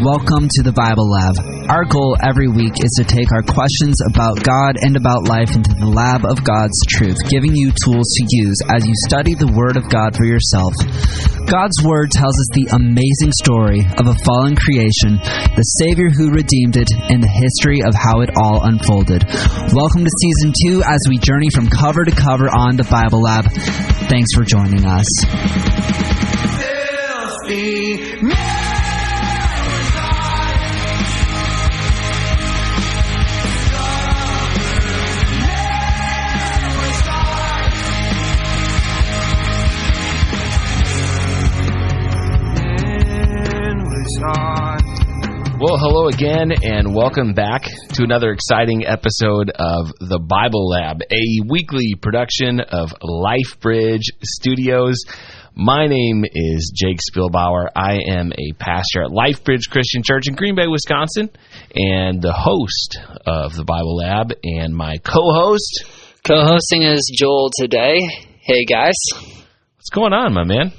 Welcome to the Bible Lab. Our goal every week is to take our questions about God and about life into the lab of God's truth, giving you tools to use as you study the Word of God for yourself. God's Word tells us the amazing story of a fallen creation, the Savior who redeemed it, and the history of how it all unfolded. Welcome to Season 2 as we journey from cover to cover on the Bible Lab. Thanks for joining us. Well, hello again, and welcome back to another exciting episode of the Bible Lab, a weekly production of LifeBridge Studios. My name is Jake Spielbauer. I am a pastor at LifeBridge Christian Church in Green Bay, Wisconsin, and the host of the Bible Lab, and my co-host. Co-hosting is Joel today. Hey, guys. What's going on, my man?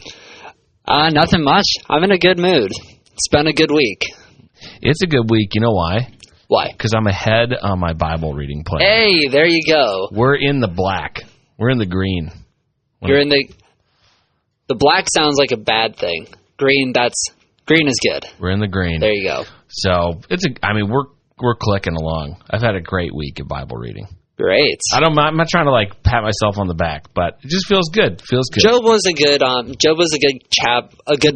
Nothing much. I'm in a good mood. It's been a good week. It's a good week. You know why? Why? Because I'm ahead on my Bible reading plan. Hey, there you go. We're in the black. We're in the green. You're in the black sounds like a bad thing. Green is good. We're in the green. There you go. So we're clicking along. I've had a great week of Bible reading. Great. I'm not trying to pat myself on the back, but it just feels good. Job was a good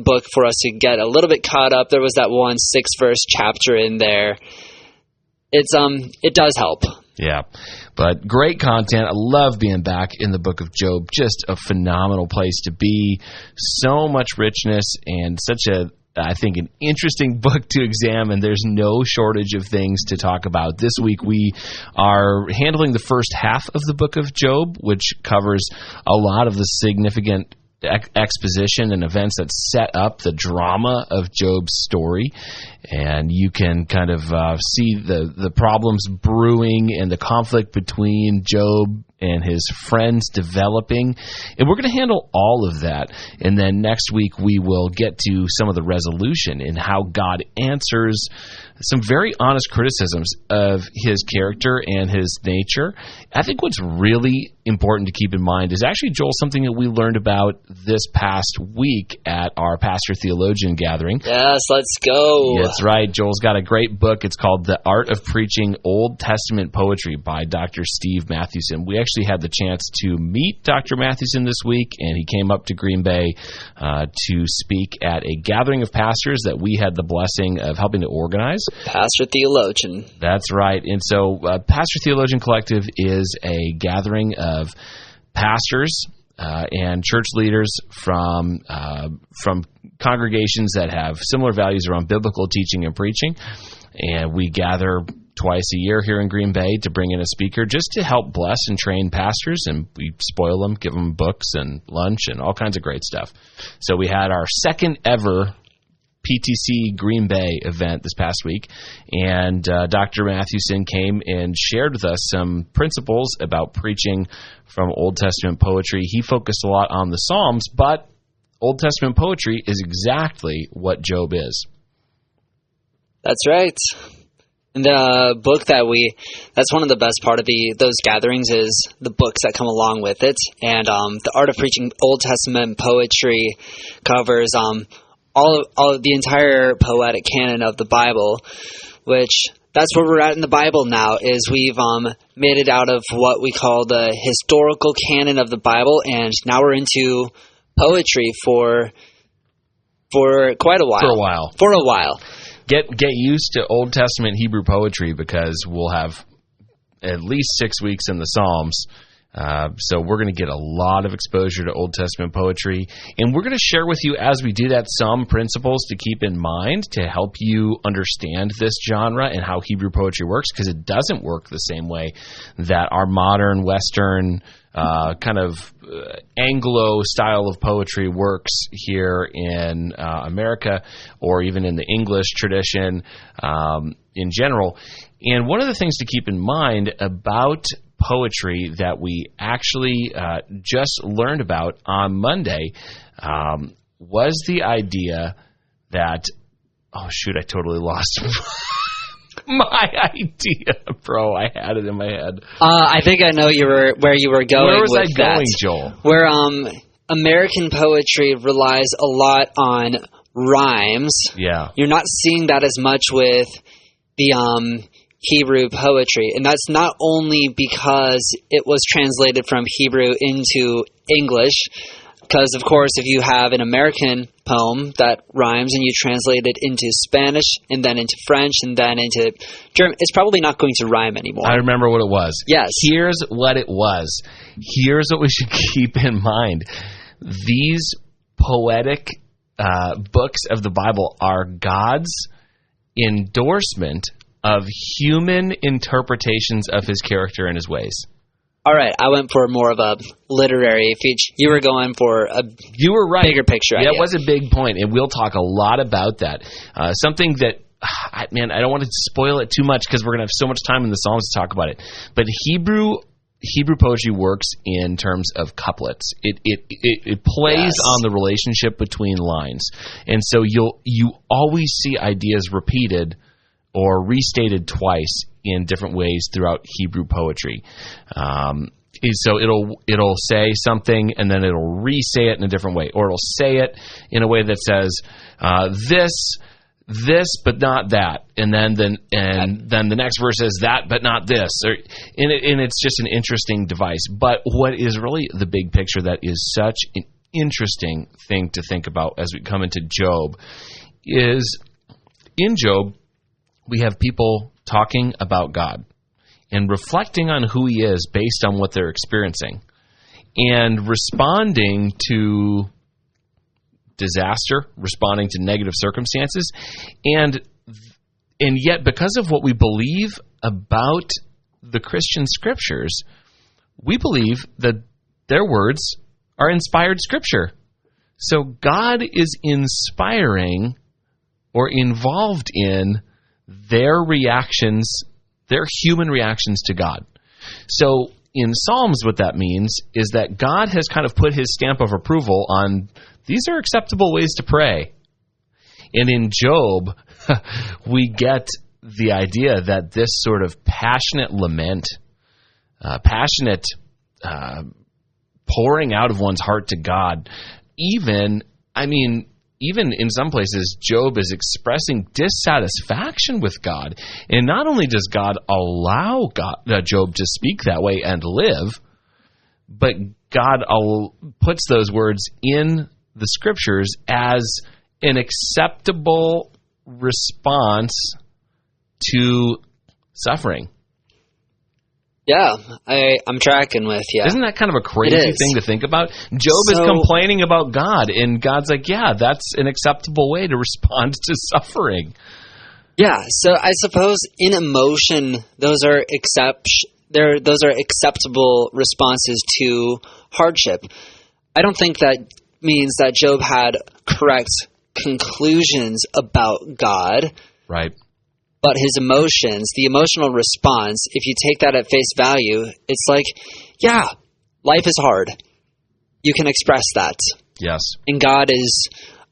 book for us to get a little bit caught up. There was that 6-verse chapter in there. It does help. Yeah, but great content. I love being back in the book of Job. Just a phenomenal place to be. So much richness and such I think an interesting book to examine. There's no shortage of things to talk about. This week we are handling the first half of the book of Job, which covers a lot of the significant exposition and events that set up the drama of Job's story. And you can kind of see the problems brewing and the conflict between Job and his friends developing. And we're going to handle all of that. And then next week we will get to some of the resolution and how God answers some very honest criticisms of his character and his nature. I think what's really important to keep in mind is actually, Joel, something that we learned about this past week at our Pastor Theologian gathering. Yes, let's go. That's right. Joel's got a great book. It's called The Art of Preaching Old Testament Poetry by Dr. Steve Mathewson. We actually had the chance to meet Dr. Mathewson this week, and he came up to Green Bay to speak at a gathering of pastors that we had the blessing of helping to organize. Pastor Theologian. That's right. And so Pastor Theologian Collective is a gathering of pastors and church leaders from congregations that have similar values around biblical teaching and preaching. And we gather twice a year here in Green Bay to bring in a speaker just to help bless and train pastors, and we spoil them, give them books and lunch and all kinds of great stuff. So we had our second ever PTC Green Bay event this past week, and Dr. Mathewson came and shared with us some principles about preaching from Old Testament poetry. He focused a lot on the Psalms, but Old Testament poetry is exactly what Job is. That's right. And the book that's one of the best part of those gatherings is the books that come along with it. And The Art of Preaching Old Testament Poetry covers all of the entire poetic canon of the Bible, which that's where we're at in the Bible now, is we've made it out of what we call the historical canon of the Bible, and now we're into poetry for quite a while. For a while. Get used to Old Testament Hebrew poetry, because we'll have at least 6 weeks in the Psalms. So we're going to get a lot of exposure to Old Testament poetry, and we're going to share with you as we do that some principles to keep in mind to help you understand this genre and how Hebrew poetry works, because it doesn't work the same way that our modern Western kind of Anglo style of poetry works here in America, or even in the English tradition in general. And one of the things to keep in mind about poetry that we actually just learned about on Monday was the idea that Oh, shoot, I totally lost my idea, bro. I had it in my head. I think I know where you were going. Where was with I going, that. Joel? Where American poetry relies a lot on rhymes. Yeah. You're not seeing that as much with the Hebrew poetry. And that's not only because it was translated from Hebrew into English, because, of course, if you have an American poem that rhymes and you translate it into Spanish and then into French and then into German, it's probably not going to rhyme anymore. I remember what it was. Yes. Here's what it was. Here's what we should keep in mind. These poetic books of the Bible are God's endorsement of human interpretations of his character and his ways. All right, I went for more of a literary feature. You were going for a you were right. bigger picture idea. Yeah, it was a big point, and we'll talk a lot about that. Something that, man, I don't want to spoil it too much because we're going to have so much time in the Psalms to talk about it. But Hebrew poetry works in terms of couplets. It plays on the relationship between lines, and so you always see ideas repeated or restated twice in different ways throughout Hebrew poetry. So it'll say something and then it'll re-say it in a different way, or it'll say it in a way that says this but not that, and then the next verse says that but not this, and it's just an interesting device. But what is really the big picture that is such an interesting thing to think about as we come into Job is, in Job, we have people talking about God and reflecting on who he is based on what they're experiencing and responding to disaster, responding to negative circumstances. And yet, because of what we believe about the Christian scriptures, we believe that their words are inspired scripture. So God is inspiring or involved in their reactions, their human reactions to God. So in Psalms, what that means is that God has kind of put his stamp of approval on these are acceptable ways to pray. And in Job, we get the idea that this sort of passionate lament, passionate pouring out of one's heart to God, even in some places, Job is expressing dissatisfaction with God. And not only does God allow Job to speak that way and live, but God puts those words in the scriptures as an acceptable response to suffering. Yeah, I'm tracking with you. Isn't that kind of a crazy thing to think about? Job is complaining about God, and God's like, yeah, that's an acceptable way to respond to suffering. Yeah, so I suppose in emotion, those are acceptable responses to hardship. I don't think that means that Job had correct conclusions about God. Right. But his emotions, the emotional response, if you take that at face value, it's like, yeah, life is hard. You can express that. Yes. And God is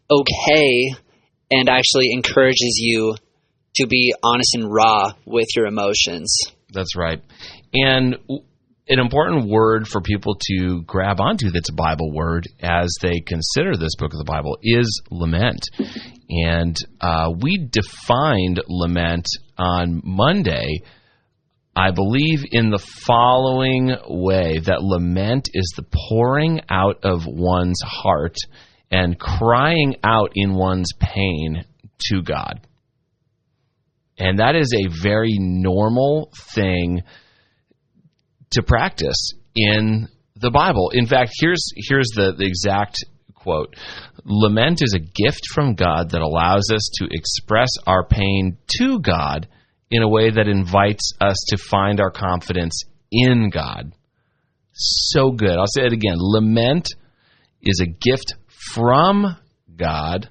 okay and actually encourages you to be honest and raw with your emotions. That's right. And an important word for people to grab onto that's a Bible word as they consider this book of the Bible is lament. And we defined lament on Monday, I believe, in the following way, that lament is the pouring out of one's heart and crying out in one's pain to God. And that is a very normal thing to practice in the Bible. In fact, here's the exact quote. Lament is a gift from God that allows us to express our pain to God in a way that invites us to find our confidence in God. So good. I'll say it again. Lament is a gift from God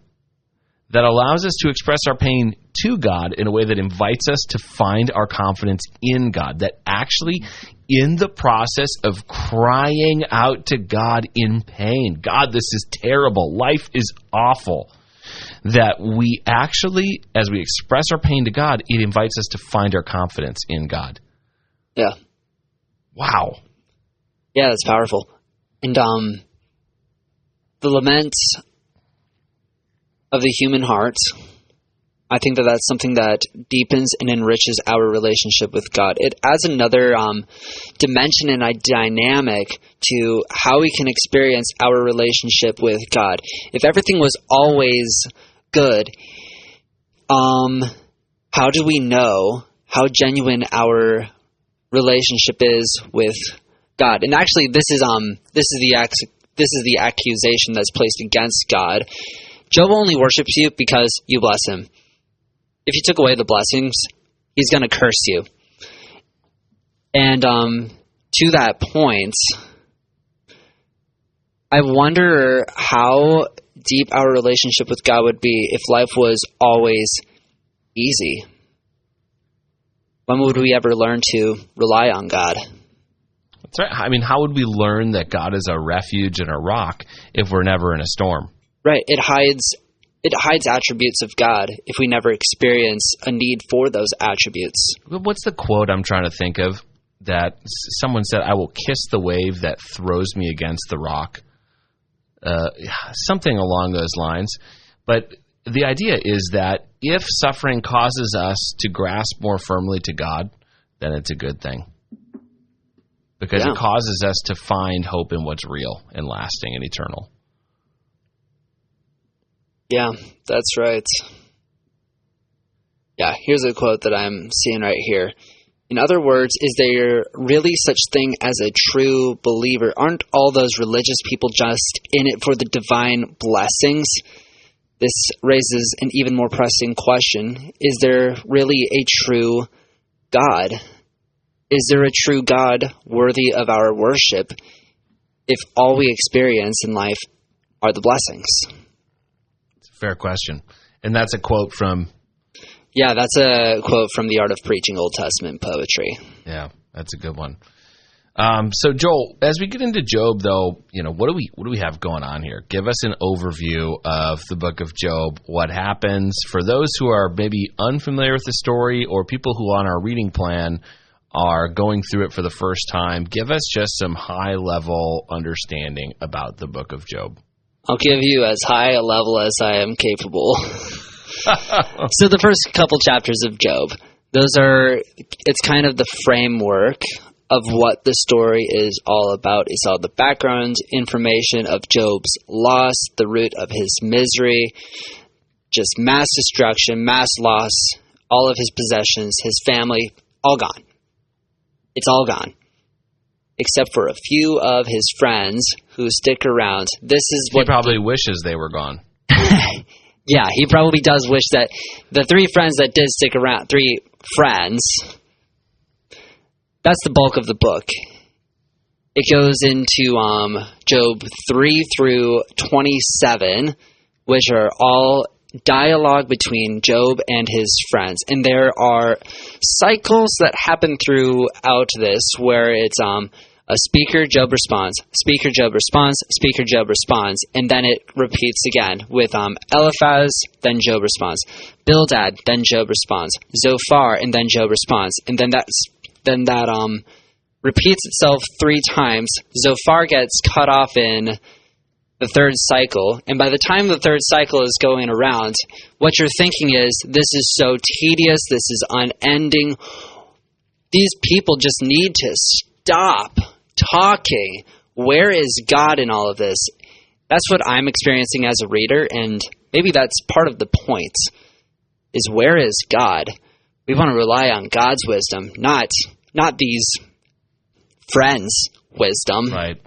that allows us to express our pain to God in a way that invites us to find our confidence in God. That actually, in the process of crying out to God in pain, God, this is terrible. Life is awful. that we actually, as we express our pain to God, it invites us to find our confidence in God. Yeah. Wow. Yeah, that's powerful. And the laments of the human heart, I think that that's something that deepens and enriches our relationship with God. It adds another dimension and a dynamic to how we can experience our relationship with God. If everything was always good, how do we know how genuine our relationship is with God? And actually, this is the accusation that's placed against God. Job only worships you because you bless him. If you took away the blessings, he's going to curse you. And to that point, I wonder how deep our relationship with God would be if life was always easy. When would we ever learn to rely on God? That's right. I mean, how would we learn that God is a refuge and a rock if we're never in a storm? Right. It hides attributes of God if we never experience a need for those attributes. What's the quote I'm trying to think of that someone said, "I will kiss the wave that throws me against the rock." Something along those lines. But the idea is that if suffering causes us to grasp more firmly to God, then it's a good thing. Because it causes us to find hope in what's real and lasting and eternal. Yeah, that's right. Yeah, here's a quote that I'm seeing right here. In other words, is there really such thing as a true believer? Aren't all those religious people just in it for the divine blessings? This raises an even more pressing question. Is there really a true God? Is there a true God worthy of our worship if all we experience in life are the blessings? It's a fair question. And that's a quote from... Yeah, that's a quote from The Art of Preaching Old Testament Poetry. Yeah, that's a good one. So Joel, as we get into Job, though, what do we have going on here? Give us an overview of the book of Job. What happens for those who are maybe unfamiliar with the story, or people who on our reading plan are going through it for the first time? Give us just some high-level understanding about the book of Job. I'll give you as high a level as I am capable. So the first couple chapters of Job, it's kind of the framework of what the story is all about. It's all the background information of Job's loss, the root of his misery, just mass destruction, mass loss, all of his possessions, his family, all gone. It's all gone. Except for a few of his friends who stick around. This is what he probably wishes they were gone. Yeah, he probably does wish that the three friends that did stick around, three friends, that's the bulk of the book. It goes into Job 3 through 27, which are all dialogue between Job and his friends. And there are cycles that happen throughout this where it's a speaker, Job responds, speaker, Job responds, speaker, Job responds, and then it repeats again with Eliphaz, then Job responds, Bildad, then Job responds, Zophar, and then Job responds, and then that repeats itself 3 times. Zophar gets cut off in the third cycle, and by the time the third cycle is going around, what you're thinking is, this is so tedious, this is unending, these people just need to stop talking. Where is God in all of this? That's what I'm experiencing as a reader, and maybe that's part of the point, is where is God? We want to rely on God's wisdom, not these friends' wisdom. Right.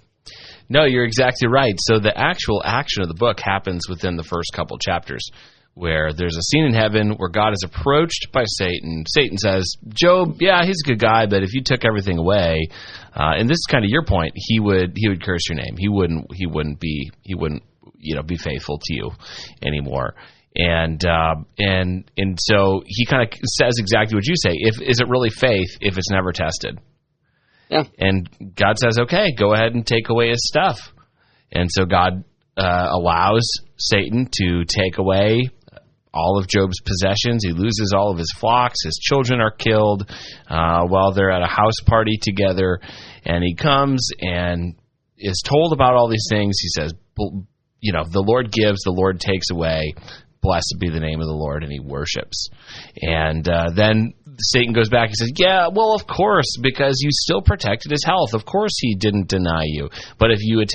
No, you're exactly right. So the actual action of the book happens within the first couple chapters, where there's a scene in heaven where God is approached by Satan. Satan says, Job, yeah, he's a good guy, but if you took everything away, and this is kind of your point, he would curse your name. He wouldn't be faithful to you anymore. And so he kind of says exactly what you say. Is it really faith if it's never tested? Yeah. And God says, okay, go ahead and take away his stuff. And so God allows Satan to take away all of Job's possessions. He loses all of his flocks. His children are killed while they're at a house party together. And he comes and is told about all these things. He says, the Lord gives, the Lord takes away. Blessed be the name of the Lord, and he worships. And then Satan goes back and says, yeah, well, of course, because you still protected his health. Of course he didn't deny you. But if you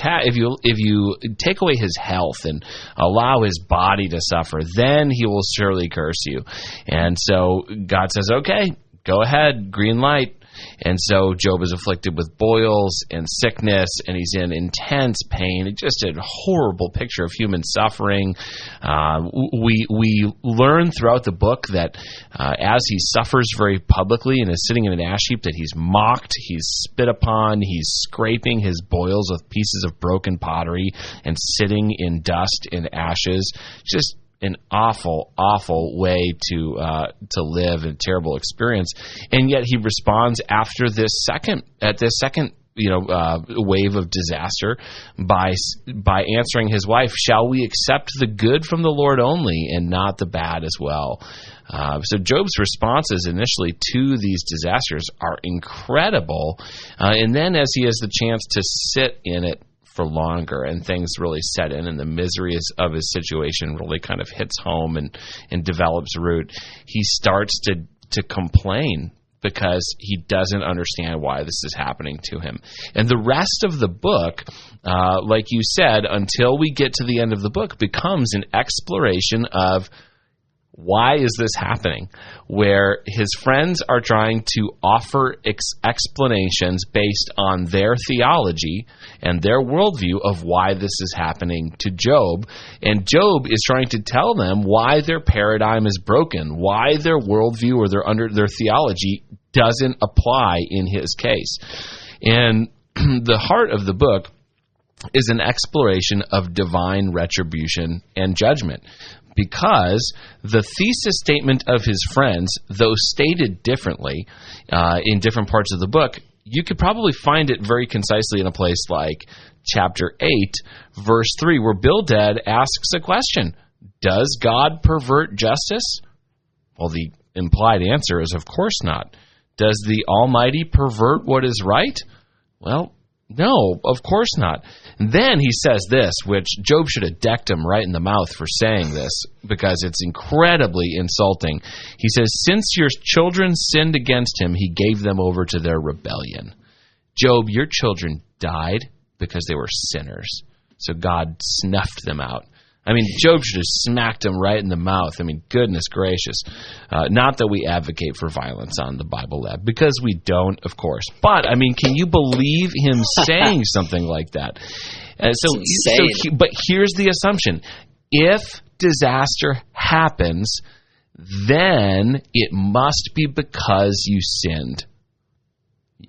take away his health and allow his body to suffer, then he will surely curse you. And so God says, okay, go ahead, green light. And so Job is afflicted with boils and sickness, and he's in intense pain. It's just a horrible picture of human suffering. We learn throughout the book that as he suffers very publicly and is sitting in an ash heap, that he's mocked, he's spit upon, he's scraping his boils with pieces of broken pottery and sitting in dust and ashes. Just an awful, awful way to live, and terrible experience. And yet he responds after this second wave of disaster by answering his wife, shall we accept the good from the Lord only and not the bad as well? So Job's responses initially to these disasters are incredible. And then as he has the chance to sit in it for longer and things really set in and the misery of his situation really kind of hits home and develops root, he starts to complain because he doesn't understand why this is happening to him. And the rest of the book, like you said, until we get to the end of the book, becomes an exploration of why is this happening, where his friends are trying to offer explanations based on their theology and their worldview of why this is happening to Job. And Job is trying to tell them why their paradigm is broken, why their worldview or their theology doesn't apply in his case. And the heart of the book is an exploration of divine retribution and judgment. Because the thesis statement of his friends, though stated differently in different parts of the book, you could probably find it very concisely in a place like chapter 8, verse 3, where Bildad asks a question. Does God pervert justice? Well, the implied answer is of course not. Does the Almighty pervert what is right? Well, no, of course not. And then he says this, which Job should have decked him right in the mouth for saying this, because it's incredibly insulting. He says, since your children sinned against him, he gave them over to their rebellion. Job, your children died because they were sinners. So God snuffed them out. I mean, Job should have smacked him right in the mouth. I mean, goodness gracious. Not that we advocate for violence on the Bible Lab, because we don't, of course. But, I mean, can you believe him saying something like that? But here's the assumption. If disaster happens, then it must be because you sinned.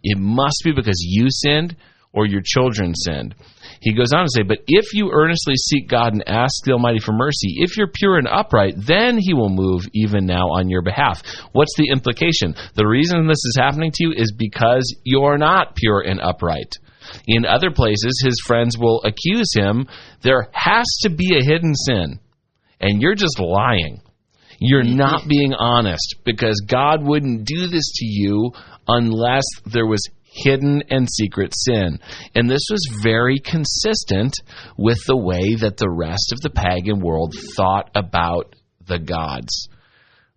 It must be because you sinned or your children sinned. He goes on to say, but if you earnestly seek God and ask the Almighty for mercy, if you're pure and upright, then he will move even now on your behalf. What's the implication? The reason this is happening to you is because you're not pure and upright. In other places, his friends will accuse him, there has to be a hidden sin, and you're just lying. You're not being honest, because God wouldn't do this to you unless there was hidden and secret sin. And this was very consistent with the way that the rest of the pagan world thought about the gods,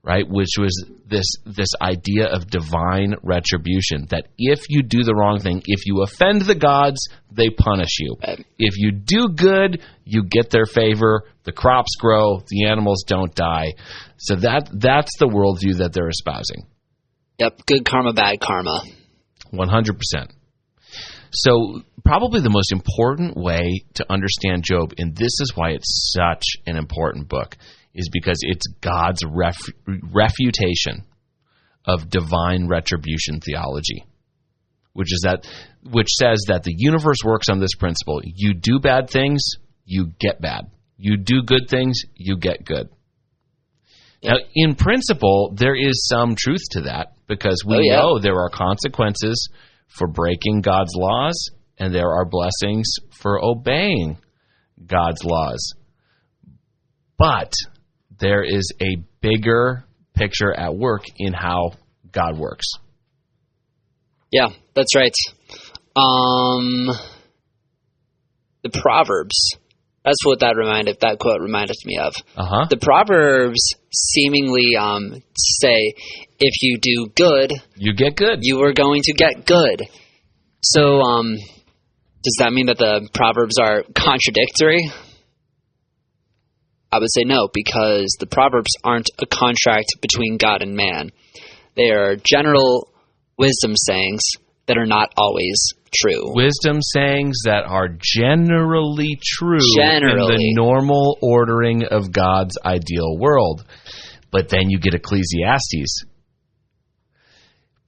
right? Which was this idea of divine retribution, that if you do the wrong thing, if you offend the gods, they punish you. If you do good, you get their favor, the crops grow, the animals don't die. So that's the worldview that they're espousing. Yep, good karma, bad karma. 100%. So probably the most important way to understand Job, and this is why it's such an important book, is because it's God's refutation of divine retribution theology, which says that the universe works on this principle. You do bad things, you get bad. You do good things, you get good. Now, in principle, there is some truth to that, because we know there are consequences for breaking God's laws, and there are blessings for obeying God's laws. But there is a bigger picture at work in how God works. Yeah, that's right. The Proverbs. That's what that quote reminded me of. Uh-huh. The Proverbs seemingly say, if you do good, you get good. You are going to get good. So, does that mean that the Proverbs are contradictory? I would say no, because the Proverbs aren't a contract between God and man. They are general wisdom sayings that are not always true. Wisdom sayings that are generally true in the normal ordering of God's ideal world. But then you get Ecclesiastes.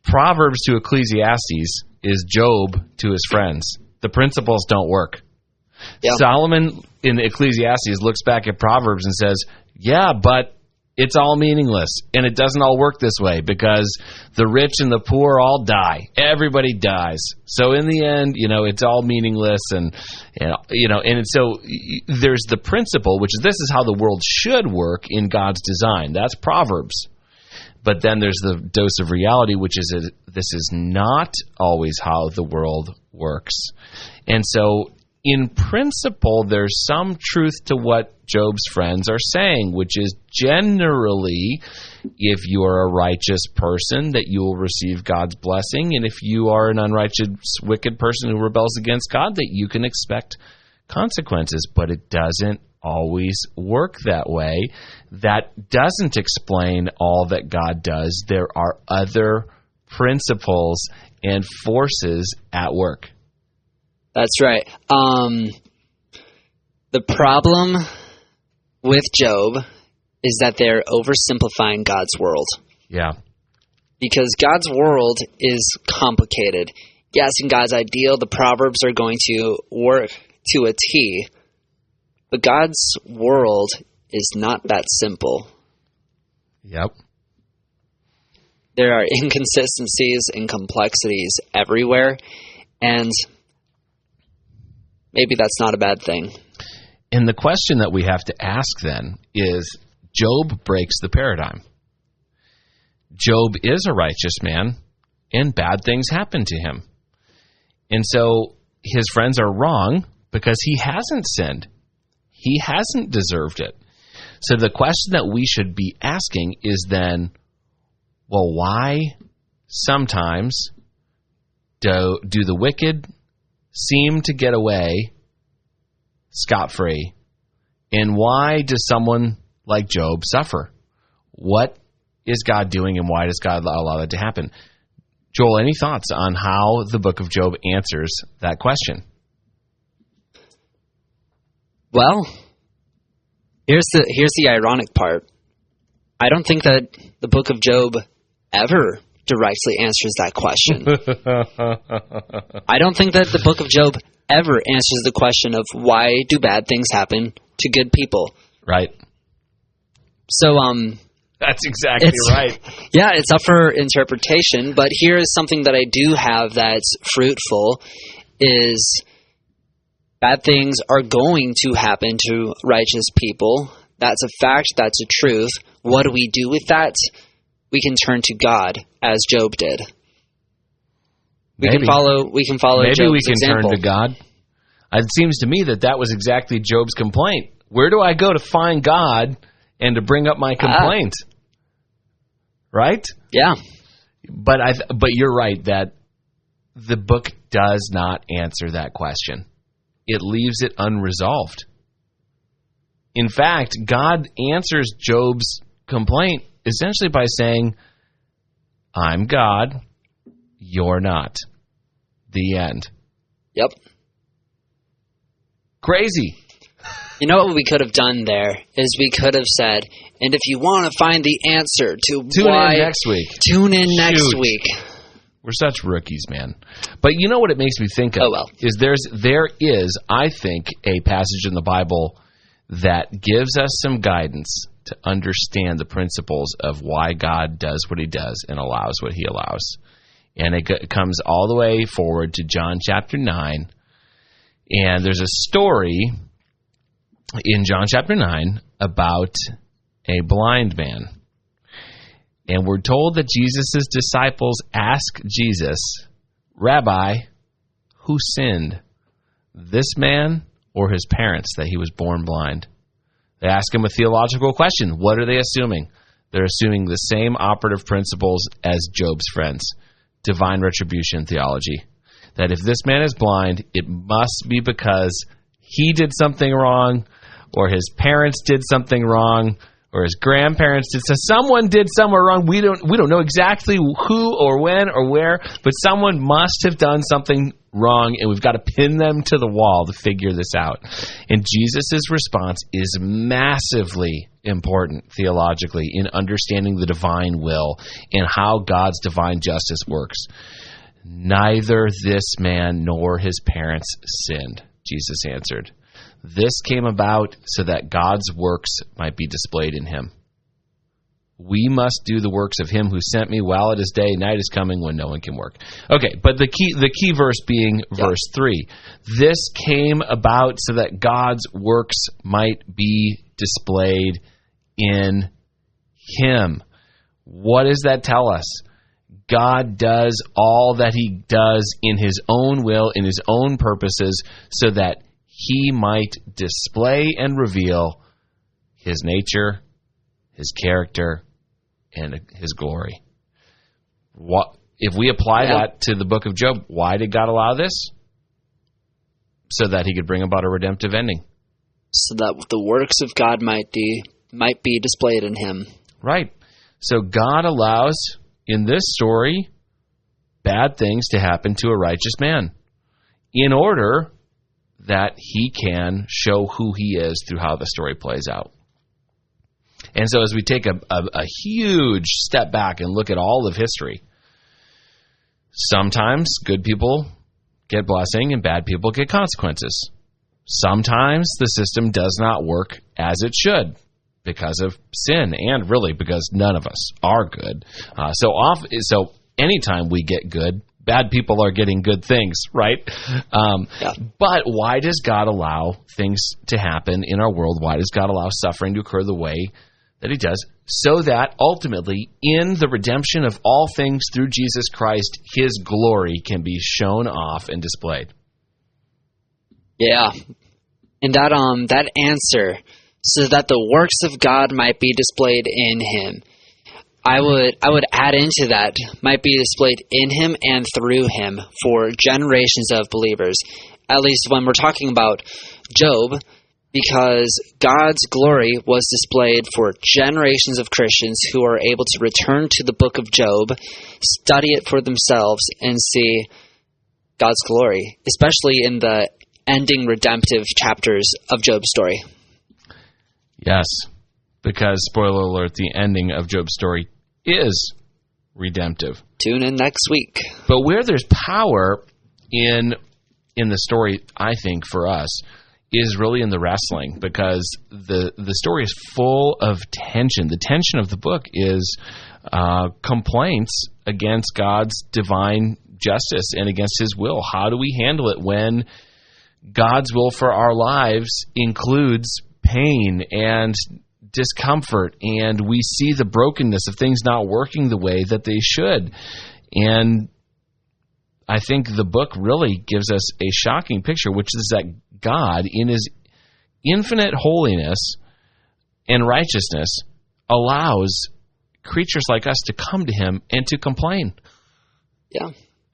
Proverbs to Ecclesiastes is Job to his friends. The principles don't work. Yeah. Solomon in Ecclesiastes looks back at Proverbs and says, yeah, but it's all meaningless, and it doesn't all work this way because the rich and the poor all die. Everybody dies. So in the end, it's all meaningless, and so there's the principle, which is this is how the world should work in God's design. That's Proverbs. But then there's the dose of reality, which is this is not always how the world works. And so in principle, there's some truth to what Job's friends are saying, which is generally, if you are a righteous person, that you will receive God's blessing, and if you are an unrighteous, wicked person who rebels against God, that you can expect consequences. But it doesn't always work that way. That doesn't explain all that God does. There are other principles and forces at work. That's right. The problem with Job is that they're oversimplifying God's world. Yeah. Because God's world is complicated. Yes, in God's ideal, the Proverbs are going to work to a T. But God's world is not that simple. Yep. There are inconsistencies and complexities everywhere, and maybe that's not a bad thing. And the question that we have to ask then is, Job breaks the paradigm. Job is a righteous man, and bad things happen to him. And so his friends are wrong because he hasn't sinned. He hasn't deserved it. So the question that we should be asking is then, well, why sometimes do the wicked seem to get away scot-free, and why does someone like Job suffer? What is God doing, and why does God allow that to happen? Joel, any thoughts on how the book of Job answers that question? Well, here's the ironic part. I don't think that the book of Job ever directly answers that question. I don't think that the book of Job ever answers the question of why do bad things happen to good people. Right. So, that's exactly right. Yeah, it's up for interpretation, but here is something that I do have that's fruitful, is bad things are going to happen to righteous people. That's a fact, that's a truth. What do we do with that? We can turn to God, as Job did. We can follow Maybe Job's we can example. turn to God. It seems to me that was exactly Job's complaint. Where do I go to find God and to bring up my complaint? Right? Yeah. But you're right that the book does not answer that question. It leaves it unresolved. In fact, God answers Job's complaint essentially by saying, I'm God, you're not. The end. Yep. Crazy. You know what we could have done there is we could have said, and if you want to find the answer to why... Tune in next week. Tune in next week. We're such rookies, man. But you know what it makes me think of? Oh, well. Is there is, I think, a passage in the Bible that gives us some guidance to understand the principles of why God does what he does and allows what he allows. And it comes all the way forward to John chapter 9. And there's a story in John chapter 9 about a blind man. And we're told that Jesus' disciples ask Jesus, Rabbi, who sinned, this man or his parents, that he was born blind? They ask him a theological question. What are they assuming? They're assuming the same operative principles as Job's friends. Divine retribution theology. That if this man is blind, it must be because he did something wrong, or his parents did something wrong, or his grandparents did someone did somewhere wrong. We don't know exactly who or when or where, but someone must have done something wrong, and we've got to pin them to the wall to figure this out. And Jesus' response is massively important theologically in understanding the divine will and how God's divine justice works. Neither this man nor his parents sinned, Jesus answered. This came about so that God's works might be displayed in him. We must do the works of him who sent me while it is day. Night is coming when no one can work. Okay, but the key verse being verse 3. This came about so that God's works might be displayed in him. What does that tell us? God does all that he does in his own will, in his own purposes, so that he might display and reveal his nature, his character, and his glory. If we apply that to the book of Job, why did God allow this? So that he could bring about a redemptive ending. So that the works of God might be displayed in him. Right. So God allows, in this story, bad things to happen to a righteous man in order that he can show who he is through how the story plays out. And so as we take a huge step back and look at all of history, sometimes good people get blessing and bad people get consequences. Sometimes the system does not work as it should because of sin, and really because none of us are good. So anytime we get good, bad people are getting good things, right? But why does God allow things to happen in our world? Why does God allow suffering to occur the way that he does? So that ultimately, in the redemption of all things through Jesus Christ, his glory can be shown off and displayed. Yeah. And that answer, so that the works of God might be displayed in him, I would add into that, might be displayed in him and through him for generations of believers. At least when we're talking about Job, because God's glory was displayed for generations of Christians who are able to return to the book of Job, study it for themselves, and see God's glory, especially in the ending redemptive chapters of Job's story. Yes, because, spoiler alert, the ending of Job's story is redemptive. Tune in next week. But where there's power in the story, I think, for us, is really in the wrestling, because the story is full of tension. The tension of the book is complaints against God's divine justice and against his will. How do we handle it when God's will for our lives includes pain and discomfort, and we see the brokenness of things not working the way that they should? And I think the book really gives us a shocking picture, which is that God, in his infinite holiness and righteousness, allows creatures like us to come to him and to complain. Yeah.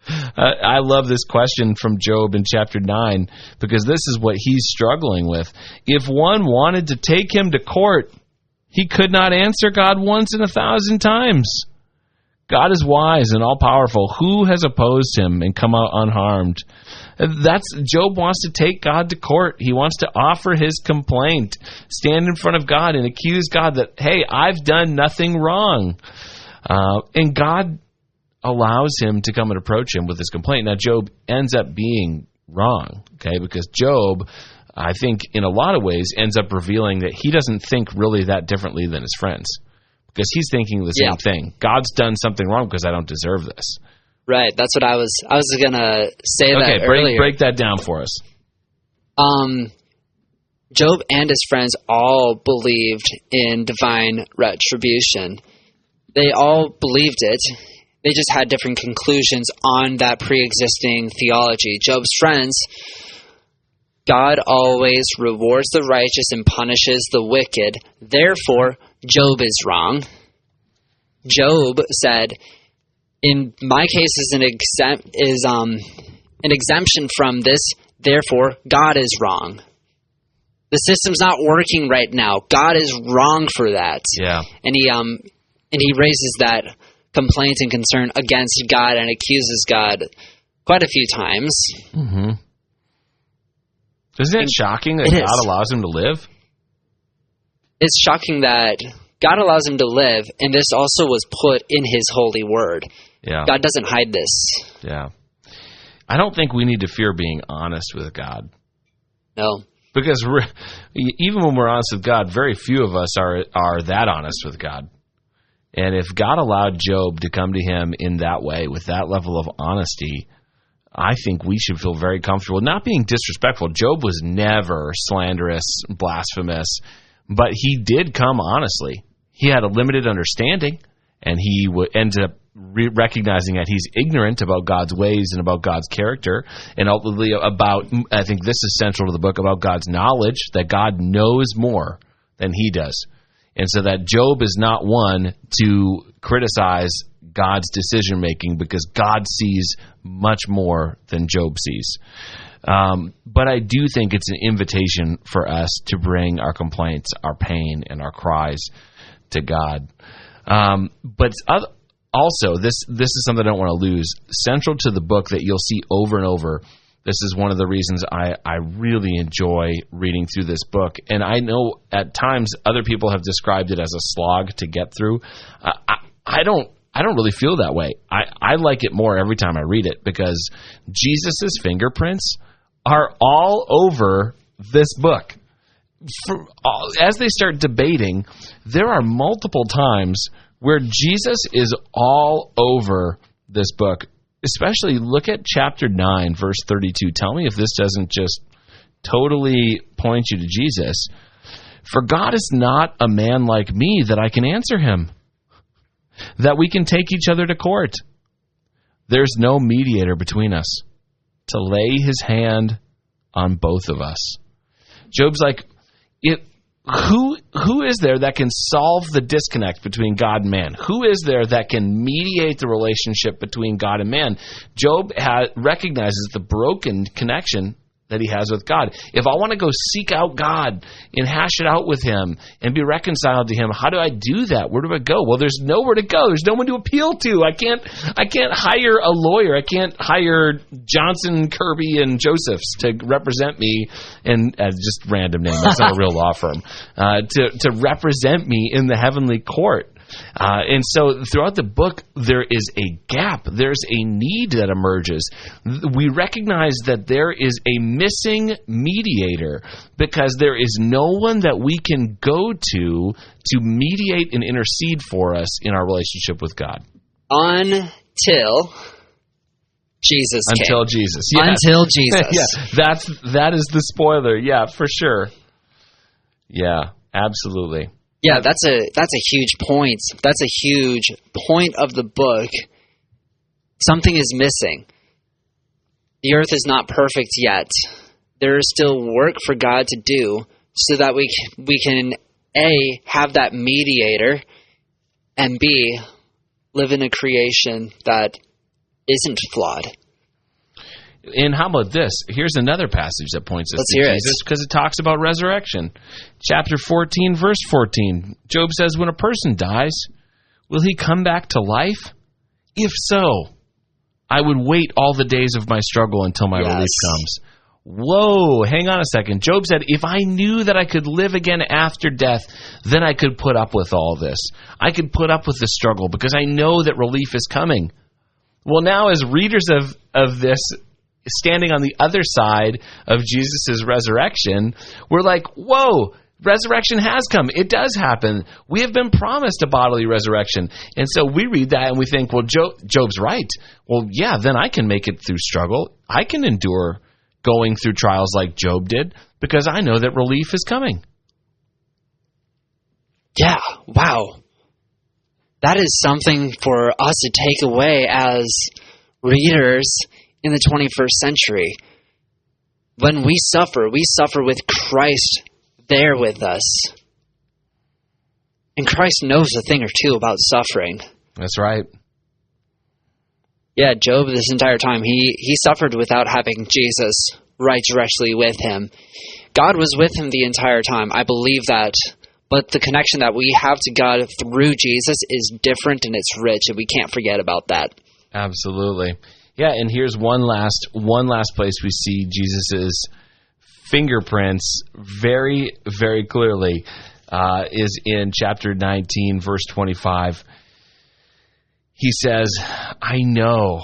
I love this question from Job in chapter 9, because this is what he's struggling with. If one wanted to take him to court, he could not answer God once in 1,000 times. God is wise and all-powerful. Who has opposed him and come out unharmed? Job wants to take God to court. He wants to offer his complaint, stand in front of God and accuse God that, hey, I've done nothing wrong. And God allows him to come and approach him with his complaint. Now, Job ends up being wrong, okay, because Job, I think, in a lot of ways, ends up revealing that he doesn't think really that differently than his friends, because he's thinking the same thing. God's done something wrong because I don't deserve this. Right. That's what I was going to say that earlier. Break that down for us. Job and his friends all believed in divine retribution. They all believed it. They just had different conclusions on that pre-existing theology. Job's friends, God always rewards the righteous and punishes the wicked. Therefore, Job is wrong. Job said, in my case is an exemption from this. Therefore, God is wrong. The system's not working right now. God is wrong for that. Yeah. And he raises that complaint and concern against God and accuses God quite a few times. Mm-hmm. Isn't it shocking that God allows him to live? It's shocking that God allows him to live, and this also was put in his holy word. Yeah. God doesn't hide this. Yeah. I don't think we need to fear being honest with God. No. Because even when we're honest with God, very few of us are that honest with God. And if God allowed Job to come to him in that way, with that level of honesty, I think we should feel very comfortable. Not being disrespectful. Job was never slanderous, blasphemous, but he did come honestly. He had a limited understanding, and he ended up recognizing that he's ignorant about God's ways and about God's character, and ultimately about, I think this is central to the book, about God's knowledge, that God knows more than he does. And so that Job is not one to criticize God's decision-making, because God sees much more than Job sees. But I do think it's an invitation for us to bring our complaints, our pain, and our cries to God. But also, this is something I don't want to lose. Central to the book that you'll see over and over, this is one of the reasons I really enjoy reading through this book. And I know at times other people have described it as a slog to get through. I don't really feel that way. I like it more every time I read it, because Jesus' fingerprints are all over this book. As they start debating, there are multiple times where Jesus is all over this book. Especially look at chapter 9, verse 32. Tell me if this doesn't just totally point you to Jesus. For God is not a man like me that I can answer him, that we can take each other to court. There's no mediator between us to lay his hand on both of us. Job's like, who is there that can solve the disconnect between God and man? Who is there that can mediate the relationship between God and man? Job recognizes the broken connection that he has with God. If I want to go seek out God and hash it out with him and be reconciled to him, how do I do that? Where do I go? Well, there's nowhere to go. There's no one to appeal to. I can't hire a lawyer. I can't hire Johnson, Kirby, and Josephs to represent me, and just random name. That's not a real law firm. To represent me in the heavenly court. And so throughout the book, there is a gap. There's a need that emerges. We recognize that there is a missing mediator, because there is no one that we can go to mediate and intercede for us in our relationship with God. Until Jesus came. Until Jesus. Yes. Until Jesus. Yeah, that is the spoiler. Yeah, for sure. Yeah, absolutely. Yeah, that's a huge point. That's a huge point of the book. Something is missing. The earth is not perfect yet. There is still work for God to do so that we can A, have that mediator, and B, live in a creation that isn't flawed. And how about this? Here's another passage that points us to Jesus, because it talks about resurrection. Chapter 14, verse 14. Job says, when a person dies, will he come back to life? If so, I would wait all the days of my struggle until my relief comes. Whoa, hang on a second. Job said, if I knew that I could live again after death, then I could put up with all this. I could put up with the struggle because I know that relief is coming. Well, now as readers of this, standing on the other side of Jesus' resurrection, we're like, whoa, resurrection has come. It does happen. We have been promised a bodily resurrection. And so we read that and we think, well, Job's right. Well, yeah, then I can make it through struggle. I can endure going through trials like Job did, because I know that relief is coming. Yeah, wow. That is something for us to take away as readers in the 21st century. When we suffer with Christ there with us. And Christ knows a thing or two about suffering. That's right. Yeah, Job, this entire time, he suffered without having Jesus right directly with him. God was with him the entire time. I believe that. But the connection that we have to God through Jesus is different and it's rich, and we can't forget about that. Absolutely. Yeah, and here's one last place we see Jesus' fingerprints very, very clearly is in chapter 19, verse 25. He says, I know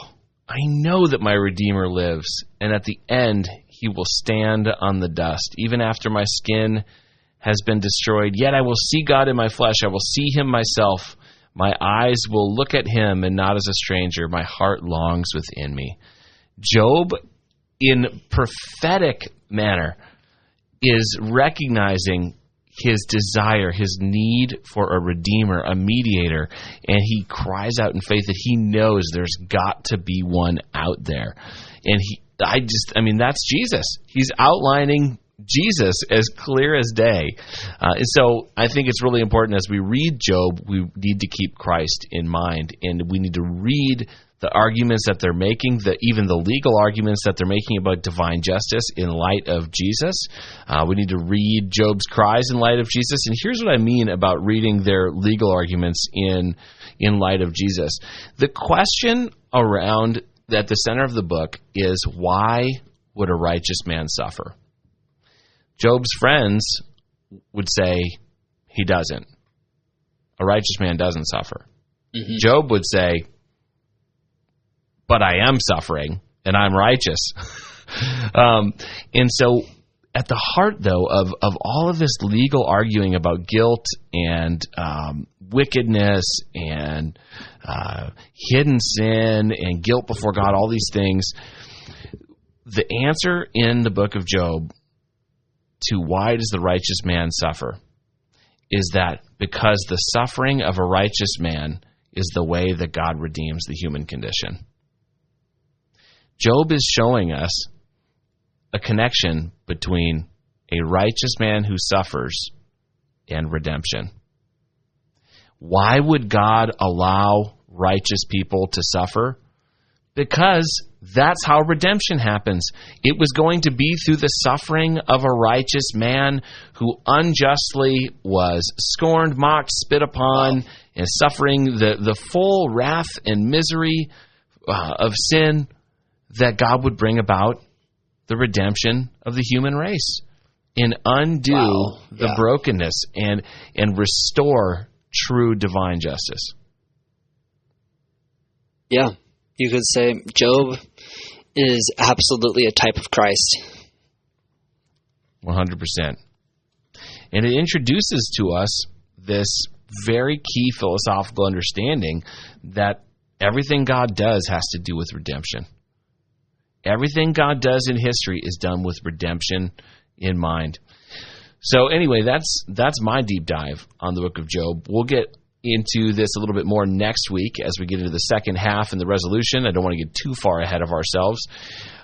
that my Redeemer lives, and at the end he will stand on the dust. Even after my skin has been destroyed, yet I will see God in my flesh. I will see him myself. My eyes will look at him and not as a stranger. My heart longs within me. Job, in prophetic manner, is recognizing his desire, his need for a redeemer, a mediator, and he cries out in faith that he knows there's got to be one out there. And that's Jesus. He's outlining Jesus as clear as day. And so I think it's really important as we read Job, we need to keep Christ in mind, and we need to read the arguments that they're making, even the legal arguments that they're making about divine justice in light of Jesus. We need to read Job's cries in light of Jesus. And here's what I mean about reading their legal arguments in light of Jesus. The question around at the center of the book is, why would a righteous man suffer? Job's friends would say he doesn't. A righteous man doesn't suffer. Mm-hmm. Job would say, but I am suffering, and I'm righteous. And so at the heart, though, of all of this legal arguing about guilt and wickedness and hidden sin and guilt before God, all these things, the answer in the book of Job to why does the righteous man suffer is that because the suffering of a righteous man is the way that God redeems the human condition. Job is showing us a connection between a righteous man who suffers and redemption. Why would God allow righteous people to suffer? Because that's how redemption happens. It was going to be through the suffering of a righteous man who unjustly was scorned, mocked, spit upon, and suffering the full wrath and misery of sin, that God would bring about the redemption of the human race and undo the brokenness and restore true divine justice. Yeah. You could say Job is absolutely a type of Christ. 100%. And it introduces to us this very key philosophical understanding that everything God does has to do with redemption. Everything God does in history is done with redemption in mind. So anyway, that's my deep dive on the book of Job. We'll get into this a little bit more next week as we get into the second half and the resolution. I don't want to get too far ahead of ourselves.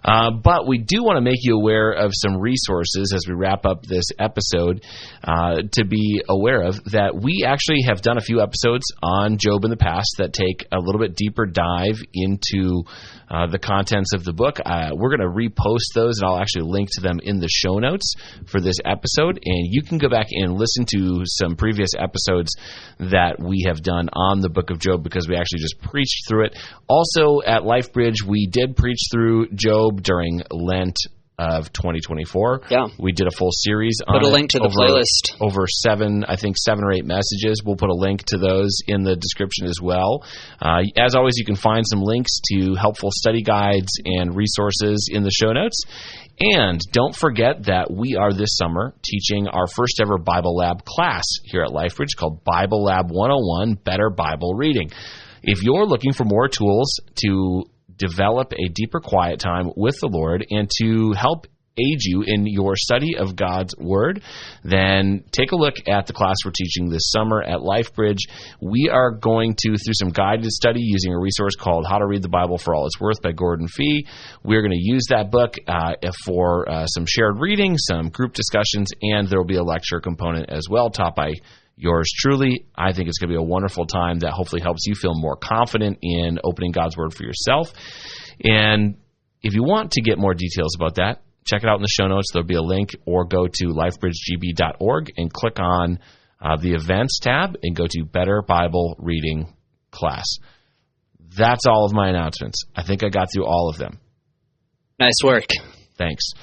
But we do want to make you aware of some resources as we wrap up this episode to be aware of, that we actually have done a few episodes on Job in the past that take a little bit deeper dive into the contents of the book. We're going to repost those, and I'll actually link to them in the show notes for this episode. And you can go back and listen to some previous episodes that we have done on the book of Job, because we actually just preached through it. Also, at LifeBridge, we did preach through Job during Lent of 2024. Yeah. We did a full series on it. Put a link to the playlist. Over 7 or 8 messages. We'll put a link to those in the description as well. As always, you can find some links to helpful study guides and resources in the show notes. And don't forget that we are this summer teaching our first ever Bible Lab class here at LifeBridge called Bible Lab 101, Better Bible Reading. If you're looking for more tools to develop a deeper quiet time with the Lord and to help aid you in your study of God's Word, then take a look at the class we're teaching this summer at LifeBridge. We are going to, through some guided study using a resource called How to Read the Bible for All It's Worth by Gordon Fee, we're going to use that book for some shared reading, some group discussions, and there will be a lecture component as well taught by yours truly. I think it's going to be a wonderful time that hopefully helps you feel more confident in opening God's Word for yourself. And if you want to get more details about that, check it out in the show notes. There'll be a link, or go to lifebridgegb.org and click on the events tab and go to Better Bible Reading Class. That's all of my announcements. I think I got through all of them. Nice work. Thanks.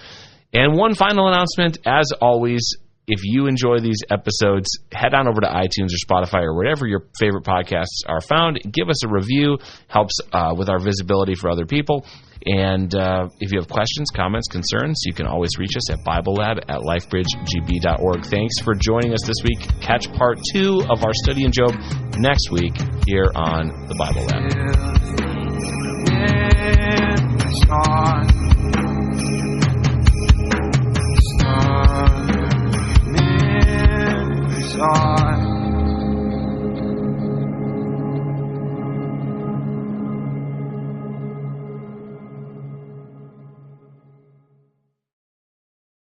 And one final announcement, as always, if you enjoy these episodes, head on over to iTunes or Spotify or wherever your favorite podcasts are found. Give us a review. Helps with our visibility for other people. And if you have questions, comments, concerns, you can always reach us at BibleLab@lifebridgegb.org. Thanks for joining us this week. Catch part 2 of our study in Job next week here on the Bible Lab.